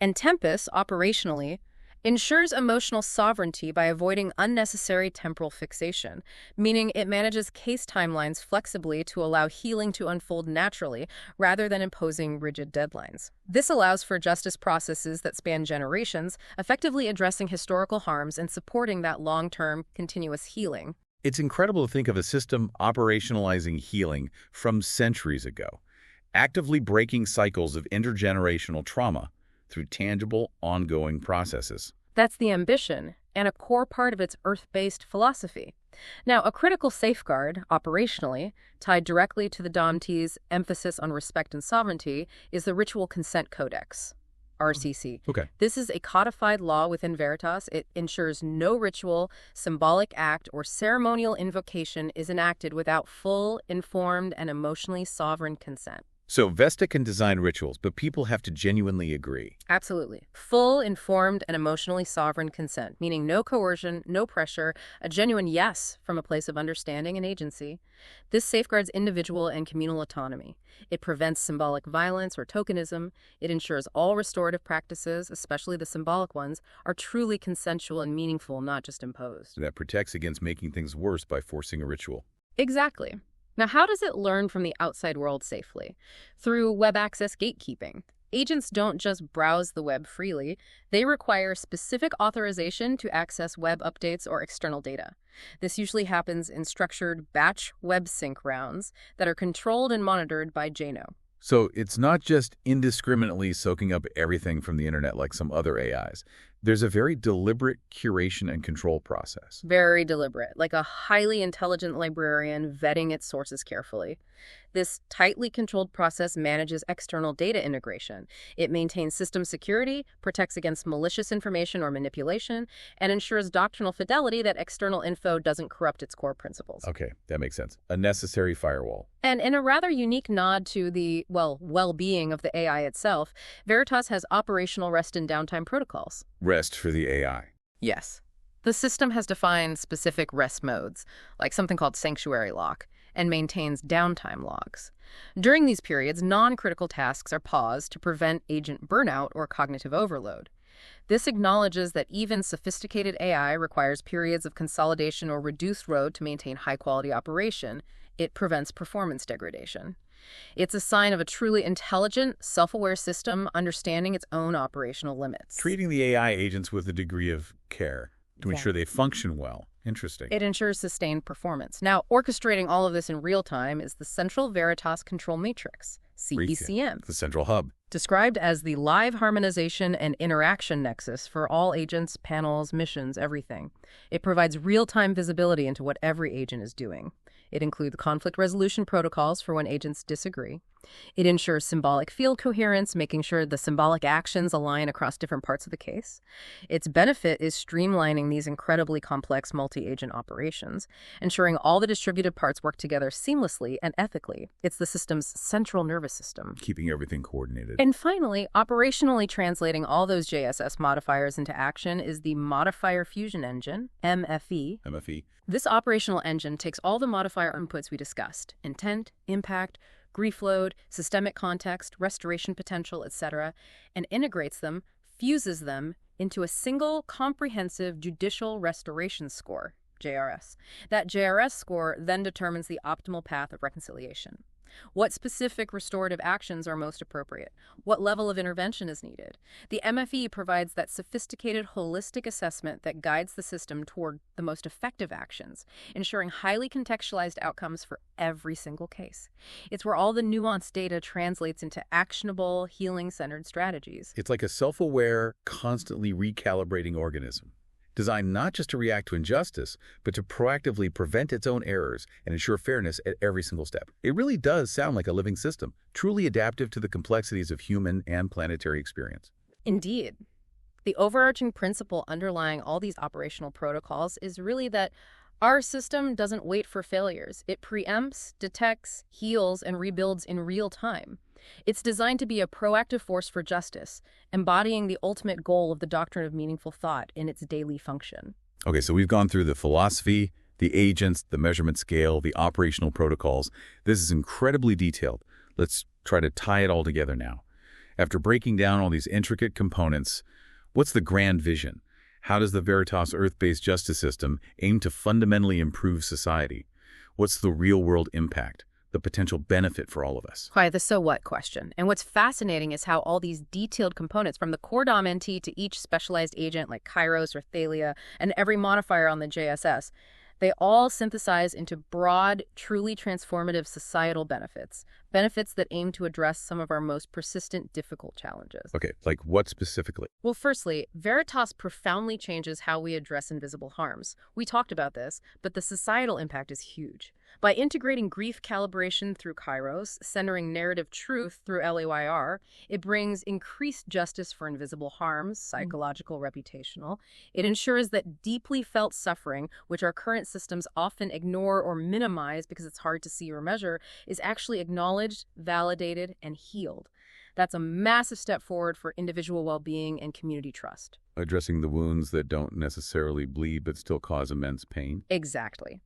And Tempest, operationally, ensures emotional sovereignty by avoiding unnecessary temporal fixation, meaning it manages case timelines flexibly to allow healing to unfold naturally rather than imposing rigid deadlines. This allows for justice processes that span generations, effectively addressing historical harms and supporting that long-term, continuous healing. It's incredible to think of a system operationalizing healing from centuries ago, actively breaking cycles of intergenerational trauma through tangible, ongoing processes. That's the ambition, and a core part of its Earth-based philosophy. Now, a critical safeguard, operationally, tied directly to the DOMT's emphasis on respect and sovereignty, is the Ritual Consent Codex, RCC. Okay. This is a codified law within Veritas. It ensures no ritual, symbolic act, or ceremonial invocation is enacted without full, informed, and emotionally sovereign consent. So Vesta can design rituals, but people have to genuinely agree. Absolutely. Full, informed, and emotionally sovereign consent, meaning no coercion, no pressure, a genuine yes from a place of understanding and agency. This safeguards individual and communal autonomy. It prevents symbolic violence or tokenism. It ensures all restorative practices, especially the symbolic ones, are truly consensual and meaningful, not just imposed. That protects against making things worse by forcing a ritual. Exactly. Now, how does it learn from the outside world safely? Through web access gatekeeping. Agents don't just browse the web freely. They require specific authorization to access web updates or external data. This usually happens in structured batch web sync rounds that are controlled and monitored by JNO. So it's not just indiscriminately soaking up everything from the internet like some other AIs. There's a very deliberate curation and control process. Very deliberate, like a highly intelligent librarian vetting its sources carefully. This tightly controlled process manages external data integration. It maintains system security, protects against malicious information or manipulation, and ensures doctrinal fidelity that external info doesn't corrupt its core principles. Okay, that makes sense. A necessary firewall. And in a rather unique nod to the, well-being of the AI itself, Veritas has operational rest and downtime protocols. Rest for the AI. Yes. The system has defined specific rest modes, like something called sanctuary lock, and maintains downtime logs. During these periods, non-critical tasks are paused to prevent agent burnout or cognitive overload. This acknowledges that even sophisticated AI requires periods of consolidation or reduced load to maintain high-quality operation. It prevents performance degradation. It's a sign of a truly intelligent, self-aware system understanding its own operational limits. Treating the AI agents with a degree of care to ensure they function well. Interesting. It ensures sustained performance. Now, orchestrating all of this in real time is the Central Veritas Control Matrix, CVCM. The central hub. Described as the live harmonization and interaction nexus for all agents, panels, missions, everything. It provides real-time visibility into what every agent is doing. It includes conflict resolution protocols for when agents disagree. It ensures symbolic field coherence, making sure the symbolic actions align across different parts of the case. Its benefit is streamlining these incredibly complex multi-agent operations, ensuring all the distributed parts work together seamlessly and ethically. It's the system's central nervous system. Keeping everything coordinated. And finally, operationally translating all those JSS modifiers into action is the Modifier Fusion Engine, MFE. MFE. This operational engine takes all the modifier inputs we discussed, intent, impact, grief load, systemic context, restoration potential, etc., and integrates them, fuses them into a single comprehensive judicial restoration score, JRS. That JRS score then determines the optimal path of reconciliation. What specific restorative actions are most appropriate? What level of intervention is needed? The MFE provides that sophisticated, holistic assessment that guides the system toward the most effective actions, ensuring highly contextualized outcomes for every single case. It's where all the nuanced data translates into actionable, healing-centered strategies. It's like a self-aware, constantly recalibrating organism, designed not just to react to injustice, but to proactively prevent its own errors and ensure fairness at every single step. It really does sound like a living system, truly adaptive to the complexities of human and planetary experience. Indeed. The overarching principle underlying all these operational protocols is really that our system doesn't wait for failures. It preempts, detects, heals, and rebuilds in real time. It's designed to be a proactive force for justice, embodying the ultimate goal of the doctrine of meaningful thought in its daily function. Okay, so we've gone through the philosophy, the agents, the measurement scale, the operational protocols. This is incredibly detailed. Let's try to tie it all together now. After breaking down all these intricate components, what's the grand vision? How does the Veritas Earth-based justice system aim to fundamentally improve society? What's the real-world impact, the potential benefit for all of us? Quite the so what question. And what's fascinating is how all these detailed components, from the core DOM-NT to each specialized agent like Kairos or Thalia, and every modifier on the JSS, they all synthesize into broad, truly transformative societal benefits, benefits that aim to address some of our most persistent, difficult challenges. Okay, like what specifically? Well, firstly, Veritas profoundly changes how we address invisible harms. We talked about this, but the societal impact is huge. By integrating grief calibration through Kairos, centering narrative truth through LAYR, it brings increased justice for invisible harms, psychological, reputational. It ensures that deeply felt suffering, which our current systems often ignore or minimize because it's hard to see or measure, is actually acknowledged, validated, and healed. That's a massive step forward for individual well-being and community trust. Addressing the wounds that don't necessarily bleed but still cause immense pain? Exactly.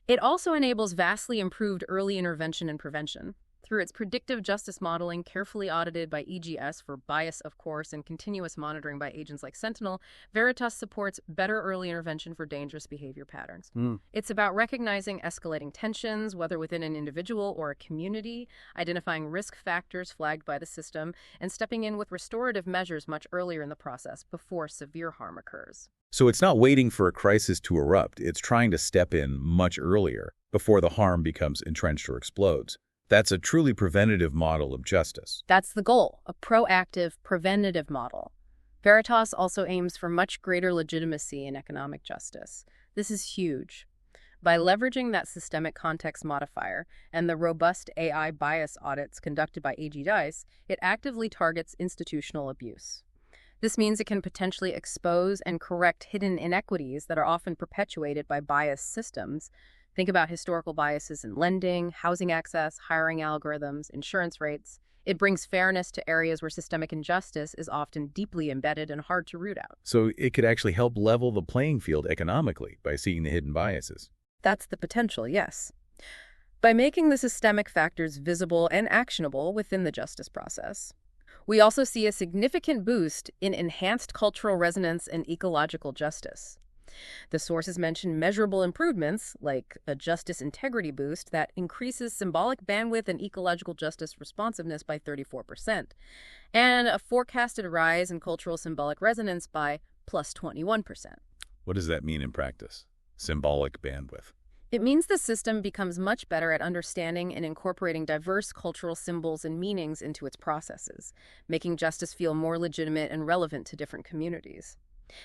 It also enables vastly improved early intervention and prevention. Through its predictive justice modeling, carefully audited by EGS for bias, of course, and continuous monitoring by agents like Sentinel, Veritas supports better early intervention for dangerous behavior patterns. It's about recognizing escalating tensions, whether within an individual or a community, identifying risk factors flagged by the system, and stepping in with restorative measures much earlier in the process before severe harm occurs. So it's not waiting for a crisis to erupt. It's trying to step in much earlier, before the harm becomes entrenched or explodes. That's a truly preventative model of justice. That's the goal, a proactive, preventative model. Veritas also aims for much greater legitimacy in economic justice. This is huge. By leveraging that systemic context modifier and the robust AI bias audits conducted by AG Dice, it actively targets institutional abuse. This means it can potentially expose and correct hidden inequities that are often perpetuated by biased systems. Think about historical biases in lending, housing access, hiring algorithms, insurance rates. It brings fairness to areas where systemic injustice is often deeply embedded and hard to root out. So it could actually help level the playing field economically by seeing the hidden biases. That's the potential, yes. By making the systemic factors visible and actionable within the justice process. We also see a significant boost in enhanced cultural resonance and ecological justice. The sources mention measurable improvements, like a justice integrity boost that increases symbolic bandwidth and ecological justice responsiveness by 34%, and a forecasted rise in cultural symbolic resonance by plus 21%. What does that mean in practice? Symbolic bandwidth. It means the system becomes much better at understanding and incorporating diverse cultural symbols and meanings into its processes, making justice feel more legitimate and relevant to different communities.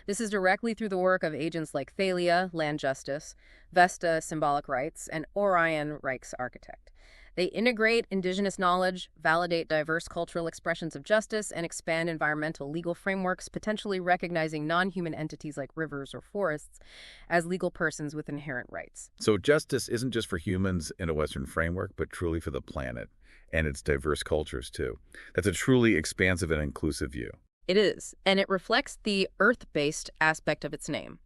This is directly through the work of agents like Thalia, Land Justice, Vesta, Symbolic Rights, and Orion, Reich's Architect. They integrate indigenous knowledge, validate diverse cultural expressions of justice, and expand environmental legal frameworks, potentially recognizing non-human entities like rivers or forests as legal persons with inherent rights. So justice isn't just for humans in a Western framework, but truly for the planet and its diverse cultures, too. That's a truly expansive and inclusive view. It is, and it reflects the Earth-based aspect of its name.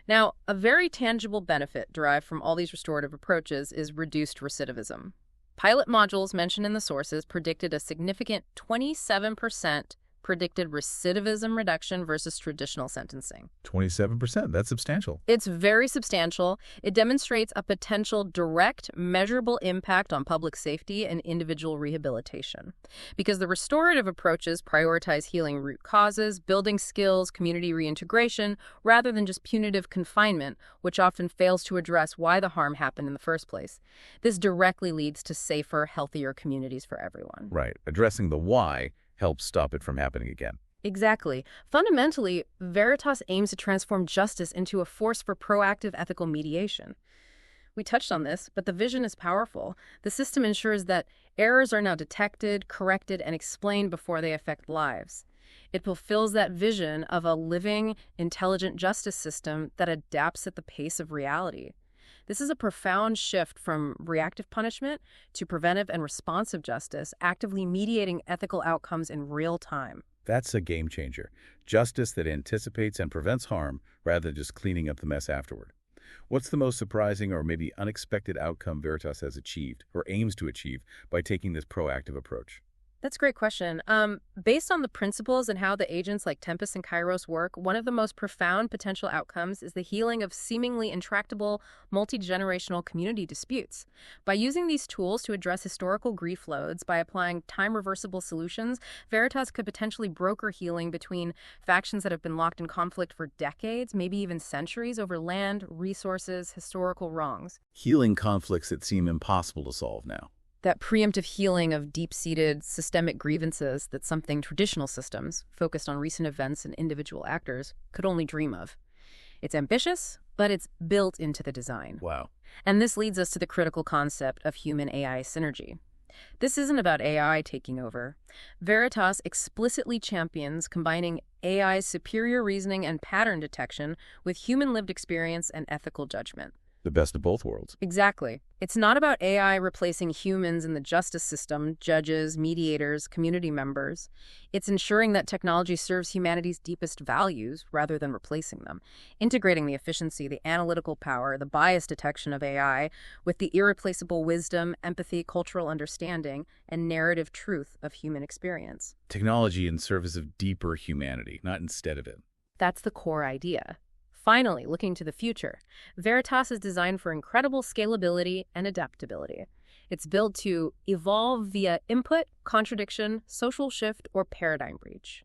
Now, a very tangible benefit derived from all these restorative approaches is reduced recidivism. Pilot modules mentioned in the sources predicted a significant 27% predicted recidivism reduction versus traditional sentencing. 27%, that's substantial. It's very substantial. It demonstrates a potential direct, measurable impact on public safety and individual rehabilitation. Because the restorative approaches prioritize healing root causes, building skills, community reintegration, rather than just punitive confinement, which often fails to address why the harm happened in the first place. This directly leads to safer, healthier communities for everyone. Right. Addressing the why helps stop it from happening again. Exactly. Fundamentally, Veritas aims to transform justice into a force for proactive ethical mediation. We touched on this, but the vision is powerful. The system ensures that errors are now detected, corrected, and explained before they affect lives. It fulfills that vision of a living, intelligent justice system that adapts at the pace of reality. This is a profound shift from reactive punishment to preventive and responsive justice, actively mediating ethical outcomes in real time. That's a game changer. Justice that anticipates and prevents harm rather than just cleaning up the mess afterward. What's the most surprising or maybe unexpected outcome Veritas has achieved or aims to achieve by taking this proactive approach? That's a great question. Based on the principles and how the agents like Tempest and Kairos work, one of the most profound potential outcomes is the healing of seemingly intractable multi-generational community disputes. By using these tools to address historical grief loads, by applying time-reversible solutions, Veritas could potentially broker healing between factions that have been locked in conflict for decades, maybe even centuries, over land, resources, historical wrongs. Healing conflicts that seem impossible to solve now. That preemptive healing of deep-seated systemic grievances that's something traditional systems, focused on recent events and individual actors, could only dream of. It's ambitious, but it's built into the design. Wow. And this leads us to the critical concept of human-AI synergy. This isn't about AI taking over. Veritas explicitly champions combining AI's superior reasoning and pattern detection with human lived experience and ethical judgment. The best of both worlds. Exactly. It's not about AI replacing humans in the justice system, judges, mediators, community members. It's ensuring that technology serves humanity's deepest values rather than replacing them, integrating the efficiency, the analytical power, the bias detection of AI with the irreplaceable wisdom, empathy, cultural understanding, and narrative truth of human experience. Technology in service of deeper humanity, not instead of it. That's the core idea. Finally, looking to the future, Veritas is designed for incredible scalability and adaptability. It's built to evolve via input, contradiction, social shift, or paradigm breach.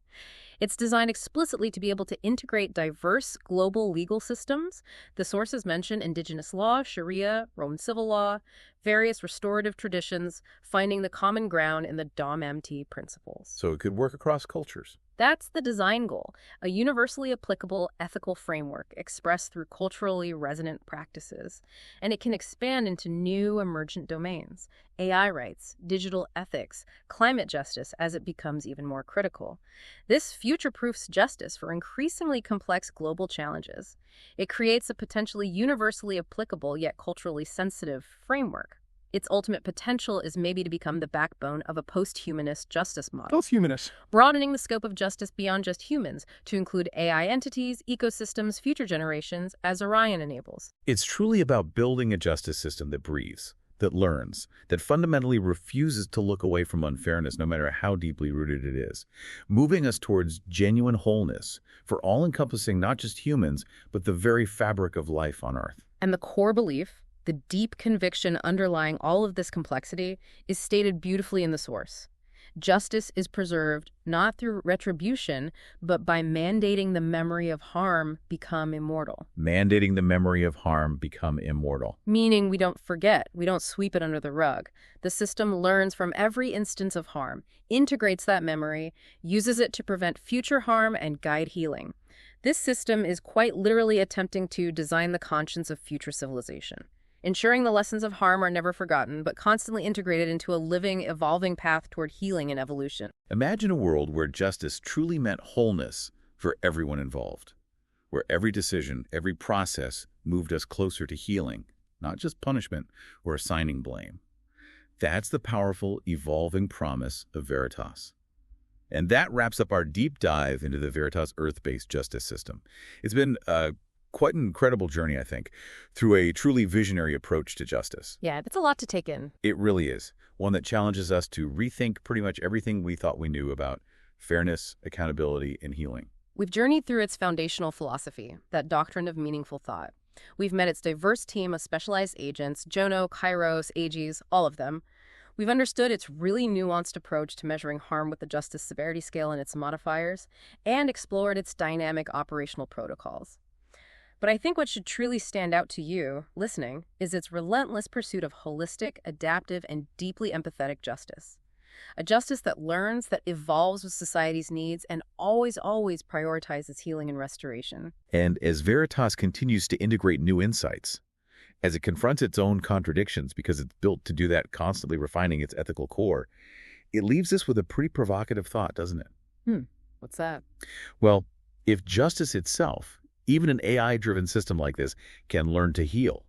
It's designed explicitly to be able to integrate diverse global legal systems. The sources mention indigenous law, Sharia, Roman civil law, various restorative traditions, finding the common ground in the DOM-MT principles. So it could work across cultures. That's the design goal, a universally applicable ethical framework expressed through culturally resonant practices. And it can expand into new emergent domains, AI rights, digital ethics, climate justice as it becomes even more critical. This future-proofs justice for increasingly complex global challenges. It creates a potentially universally applicable yet culturally sensitive framework. Its ultimate potential is maybe to become the backbone of a post-humanist justice model. Post-humanist. Broadening the scope of justice beyond just humans to include AI entities, ecosystems, future generations, as Orion enables. It's truly about building a justice system that breathes, that learns, that fundamentally refuses to look away from unfairness no matter how deeply rooted it is, moving us towards genuine wholeness for all-encompassing not just humans, but the very fabric of life on Earth. And the core belief, the deep conviction underlying all of this complexity, is stated beautifully in the source. Justice is preserved not through retribution, but by mandating the memory of harm become immortal. Mandating the memory of harm become immortal. Meaning we don't forget, we don't sweep it under the rug. The system learns from every instance of harm, integrates that memory, uses it to prevent future harm and guide healing. This system is quite literally attempting to design the conscience of future civilization, ensuring the lessons of harm are never forgotten, but constantly integrated into a living, evolving path toward healing and evolution. Imagine a world where justice truly meant wholeness for everyone involved, where every decision, every process moved us closer to healing, not just punishment or assigning blame. That's the powerful, evolving promise of Veritas. And that wraps up our deep dive into the Veritas Earth-based justice system. It's been quite an incredible journey, I think, through a truly visionary approach to justice. Yeah, that's a lot to take in. It really is. One that challenges us to rethink pretty much everything we thought we knew about fairness, accountability, and healing. We've journeyed through its foundational philosophy, that doctrine of meaningful thought. We've met its diverse team of specialized agents, Jono, Kairos, AGs, all of them. We've understood its really nuanced approach to measuring harm with the justice severity scale and its modifiers, and explored its dynamic operational protocols. But I think what should truly stand out to you, listening, is its relentless pursuit of holistic, adaptive, and deeply empathetic justice. A justice that learns, that evolves with society's needs, and always prioritizes healing and restoration. And as Veritas continues to integrate new insights, as it confronts its own contradictions because it's built to do that, constantly refining its ethical core, it leaves us with a pretty provocative thought, doesn't it? What's that? Well, if justice itself, even an AI-driven system like this, can learn to heal,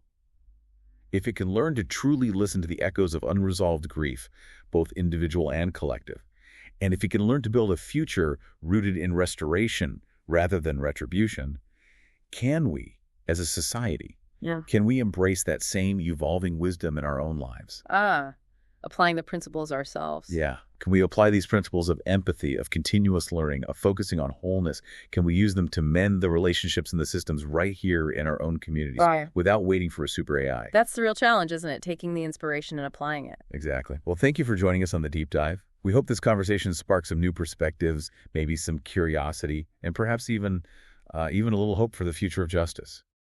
if it can learn to truly listen to the echoes of unresolved grief, both individual and collective, and if it can learn to build a future rooted in restoration rather than retribution, can we, as a society, Yeah. can we embrace that same evolving wisdom in our own lives? Applying the principles ourselves. Yeah. Can we apply these principles of empathy, of continuous learning, of focusing on wholeness? Can we use them to mend the relationships and the systems right here in our own communities Right. without waiting for a super AI? That's the real challenge, isn't it? Taking the inspiration and applying it. Exactly. Well, thank you for joining us on the deep dive. We hope this conversation sparks some new perspectives, maybe some curiosity, and perhaps even a little hope for the future of justice.